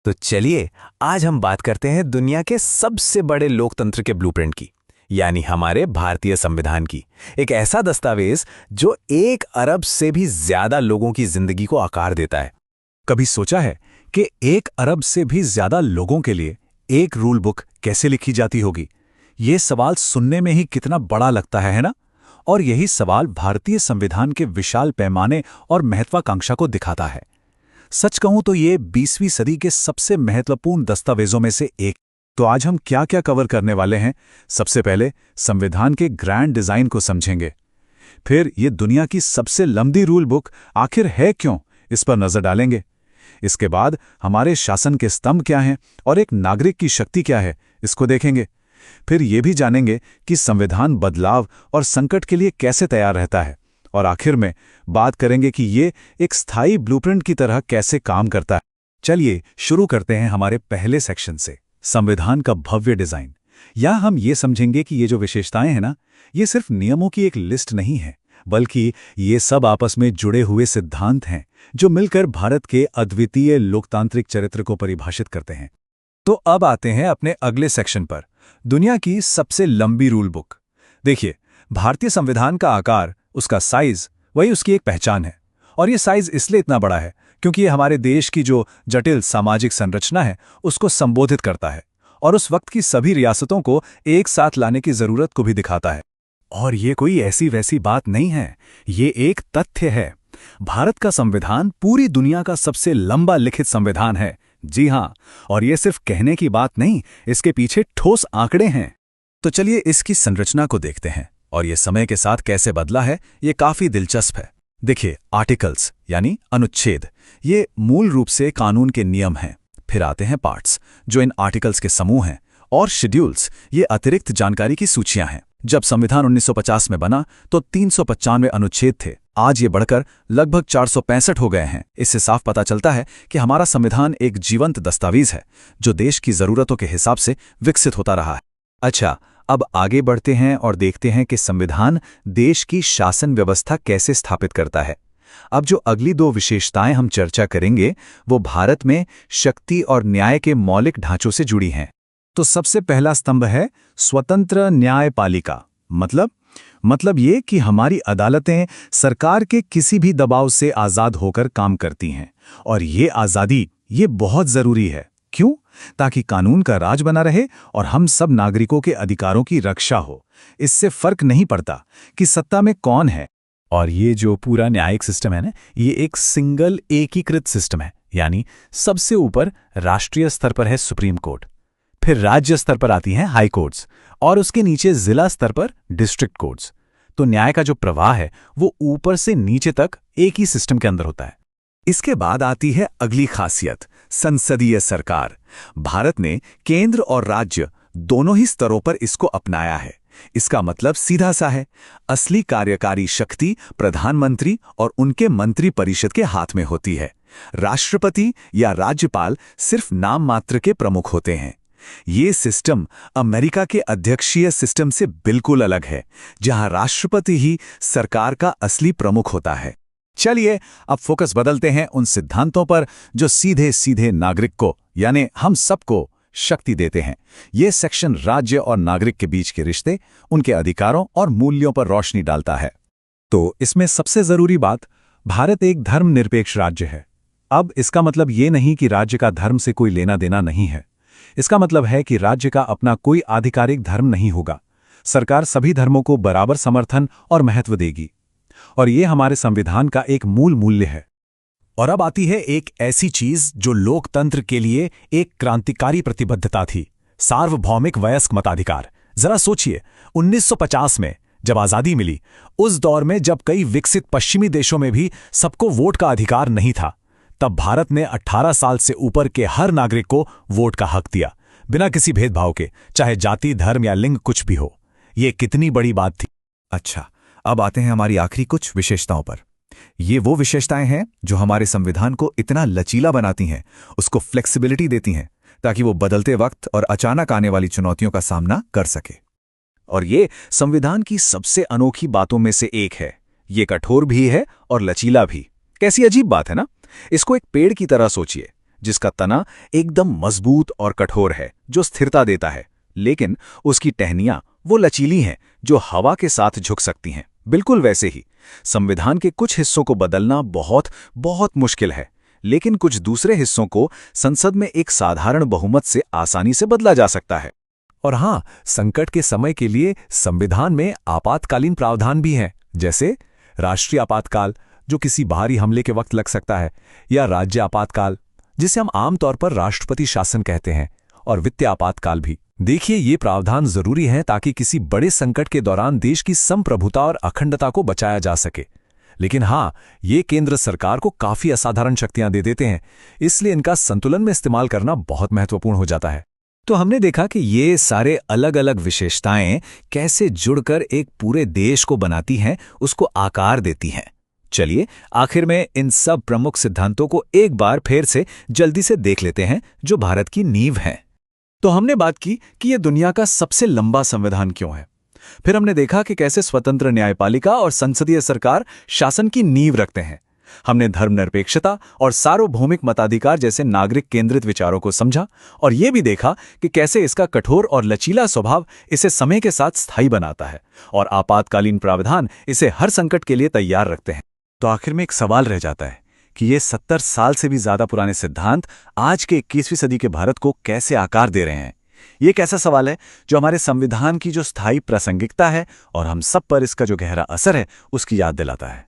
तो चलिए आज हम बात करते हैं दुनिया के सबसे बड़े लोकतंत्र के ब्लूप्रिंट की, यानी हमारे भारतीय संविधान की। एक ऐसा दस्तावेज जो 1 अरब से भी ज्यादा लोगों की जिंदगी को आकार देता है। कभी सोचा है कि 1 अरब से भी ज्यादा लोगों के लिए एक रूल बुक कैसे लिखी जाती होगी? ये सवाल सुनने में ही कितना बड़ा लगता है ना? और यही सवाल भारतीय संविधान के विशाल पैमाने और महत्वाकांक्षा को दिखाता है। सच कहूं तो ये 20वीं सदी के सबसे महत्वपूर्ण दस्तावेजों में से एक। तो आज हम क्या क्या कवर करने वाले हैं? सबसे पहले संविधान के ग्रैंड डिजाइन को समझेंगे। फिर ये दुनिया की सबसे लंबी रूल बुक आखिर है क्यों, इस पर नजर डालेंगे। इसके बाद हमारे शासन के स्तंभ क्या हैं और एक नागरिक की शक्ति क्या है, इसको देखेंगे। फिर ये भी जानेंगे कि संविधान बदलाव और संकट के लिए कैसे तैयार रहता है। और आखिर में बात करेंगे कि ये एक स्थायी ब्लूप्रिंट की तरह कैसे काम करता है। चलिए शुरू करते हैं हमारे पहले सेक्शन से, संविधान का भव्य डिजाइन। यहाँ हम ये समझेंगे कि ये जो विशेषताएं हैं ना, ये सिर्फ नियमों की एक लिस्ट नहीं है, बल्कि ये सब आपस में जुड़े हुए सिद्धांत हैं जो मिलकर भारत के अद्वितीय लोकतांत्रिक चरित्र को परिभाषित करते हैं। तो अब आते हैं अपने अगले सेक्शन पर, दुनिया की सबसे लंबी रूल बुक। देखिए, भारतीय संविधान का आकार, उसका साइज, वही उसकी एक पहचान है। और ये साइज इसलिए इतना बड़ा है क्योंकि ये हमारे देश की जो जटिल सामाजिक संरचना है उसको संबोधित करता है और उस वक्त की सभी रियासतों को एक साथ लाने की जरूरत को भी दिखाता है। और ये कोई ऐसी वैसी बात नहीं है, ये एक तथ्य है। भारत का संविधान पूरी दुनिया का सबसे लंबा लिखित संविधान है। जी हां, और ये सिर्फ कहने की बात नहीं, इसके पीछे ठोस आंकड़े हैं। तो चलिए इसकी संरचना को देखते हैं और ये समय के साथ कैसे बदला है, ये काफी दिलचस्प है। देखिए, आर्टिकल्स यानी अनुच्छेद, ये मूल रूप से कानून के नियम हैं। फिर आते हैं पार्ट्स, जो इन आर्टिकल्स के समूह हैं। और शेड्यूल्स, ये अतिरिक्त जानकारी की सूचियां हैं। जब संविधान 1950 में बना तो 395 अनुच्छेद थे। आज ये बढ़कर लगभग 465 हो गए हैं। इससे साफ पता चलता है कि हमारा संविधान एक जीवंत दस्तावेज है जो देश की जरूरतों के हिसाब से विकसित होता रहा है। अच्छा, अब आगे बढ़ते हैं और देखते हैं कि संविधान देश की शासन व्यवस्था कैसे स्थापित करता है। अब जो अगली 2 विशेषताएं हम चर्चा करेंगे वो भारत में शक्ति और न्याय के मौलिक ढांचों से जुड़ी हैं। तो सबसे पहला स्तंभ है स्वतंत्र न्यायपालिका। मतलब ये कि हमारी अदालतें सरकार के किसी भी दबाव से आजाद होकर काम करती हैं। और ये आजादी, ये बहुत जरूरी है। क्यों? ताकि कानून का राज बना रहे और हम सब नागरिकों के अधिकारों की रक्षा हो। इससे फर्क नहीं पड़ता कि सत्ता में कौन है। और ये जो पूरा न्यायिक सिस्टम है ना, ये एक सिंगल एकीकृत सिस्टम है। यानी सबसे ऊपर राष्ट्रीय स्तर पर है सुप्रीम कोर्ट, फिर राज्य स्तर पर आती हैं हाई कोर्ट्स और उसके नीचे जिला स्तर पर डिस्ट्रिक्ट कोर्ट्स। तो न्याय का जो प्रवाह है वो ऊपर से नीचे तक एक ही सिस्टम के अंदर होता है। इसके बाद आती है अगली खासियत, संसदीय सरकार। भारत ने केंद्र और राज्य दोनों ही स्तरों पर इसको अपनाया है। इसका मतलब सीधा सा है, असली कार्यकारी शक्ति प्रधानमंत्री और उनके मंत्री परिषद के हाथ में होती है। राष्ट्रपति या राज्यपाल सिर्फ नाम मात्र के प्रमुख होते हैं। ये सिस्टम अमेरिका के अध्यक्षीय सिस्टम से बिल्कुल अलग है, जहां राष्ट्रपति ही सरकार का असली प्रमुख होता है। चलिए अब फोकस बदलते हैं उन सिद्धांतों पर जो सीधे सीधे नागरिक को, यानी हम सबको शक्ति देते हैं। ये सेक्शन राज्य और नागरिक के बीच के रिश्ते, उनके अधिकारों और मूल्यों पर रोशनी डालता है। तो इसमें सबसे जरूरी बात, भारत एक धर्मनिरपेक्ष राज्य है। अब इसका मतलब ये नहीं कि राज्य का धर्म से कोई लेना देना नहीं है। इसका मतलब है कि राज्य का अपना कोई आधिकारिक धर्म नहीं होगा। सरकार सभी धर्मों को बराबर समर्थन और महत्व देगी। और ये हमारे संविधान का एक मूल मूल्य है। और अब आती है एक ऐसी चीज जो लोकतंत्र के लिए एक क्रांतिकारी प्रतिबद्धता थी, सार्वभौमिक वयस्क मताधिकार। जरा सोचिए, 1950 में जब आजादी मिली, उस दौर में जब कई विकसित पश्चिमी देशों में भी सबको वोट का अधिकार नहीं था, तब भारत ने 18 साल से ऊपर के हर नागरिक को वोट का हक दिया, बिना किसी भेदभाव के, चाहे जाति, धर्म या लिंग कुछ भी हो। ये कितनी बड़ी बात थी। अच्छा, अब आते हैं हमारी आखिरी कुछ विशेषताओं पर। ये वो विशेषताएं हैं जो हमारे संविधान को इतना लचीला बनाती हैं, उसको फ्लेक्सिबिलिटी देती हैं, ताकि वो बदलते वक्त और अचानक आने वाली चुनौतियों का सामना कर सके। और ये संविधान की सबसे अनोखी बातों में से एक है। ये कठोर भी है और लचीला भी। कैसी अजीब बात है ना? इसको एक पेड़ की तरह सोचिए। जिसका तना एकदम मजबूत और कठोर है, जो स्थिरता देता है, लेकिन उसकी टहनियां वो लचीली हैं जो हवा के साथ झुक सकती हैं। बिल्कुल वैसे ही संविधान के कुछ हिस्सों को बदलना बहुत बहुत मुश्किल है, लेकिन कुछ दूसरे हिस्सों को संसद में एक साधारण बहुमत से आसानी से बदला जा सकता है। और हाँ, संकट के समय के लिए संविधान में आपातकालीन प्रावधान भी हैं, जैसे राष्ट्रीय आपातकाल, जो किसी बाहरी हमले के वक्त लग सकता है, या राज्य आपातकाल, जिसे हम आमतौर पर राष्ट्रपति शासन कहते हैं, और वित्तीय आपातकाल भी। देखिए, ये प्रावधान जरूरी हैं ताकि किसी बड़े संकट के दौरान देश की संप्रभुता और अखंडता को बचाया जा सके। लेकिन हाँ, ये केंद्र सरकार को काफी असाधारण शक्तियां दे देते हैं, इसलिए इनका संतुलन में इस्तेमाल करना बहुत महत्वपूर्ण हो जाता है। तो हमने देखा कि ये सारे अलग अलग विशेषताएं कैसे जुड़कर एक पूरे देश को बनाती हैं, उसको आकार देती हैं। चलिए, आखिर में इन सब प्रमुख सिद्धांतों को एक बार फिर से जल्दी से देख लेते हैं, जो भारत की नींव हैं। तो हमने बात की कि यह दुनिया का सबसे लंबा संविधान क्यों है। फिर हमने देखा कि कैसे स्वतंत्र न्यायपालिका और संसदीय सरकार शासन की नींव रखते हैं। हमने धर्मनिरपेक्षता और सार्वभौमिक मताधिकार जैसे नागरिक केंद्रित विचारों को समझा, और यह भी देखा कि कैसे इसका कठोर और लचीला स्वभाव इसे समय के साथ स्थायी बनाता है, और आपातकालीन प्रावधान इसे हर संकट के लिए तैयार रखते हैं। तो आखिर में एक सवाल रह जाता है कि ये 70 साल से भी ज्यादा पुराने सिद्धांत आज के 21वीं सदी के भारत को कैसे आकार दे रहे हैं। ये एक ऐसा सवाल है जो हमारे संविधान की जो स्थायी प्रासंगिकता है और हम सब पर इसका जो गहरा असर है, उसकी याद दिलाता है।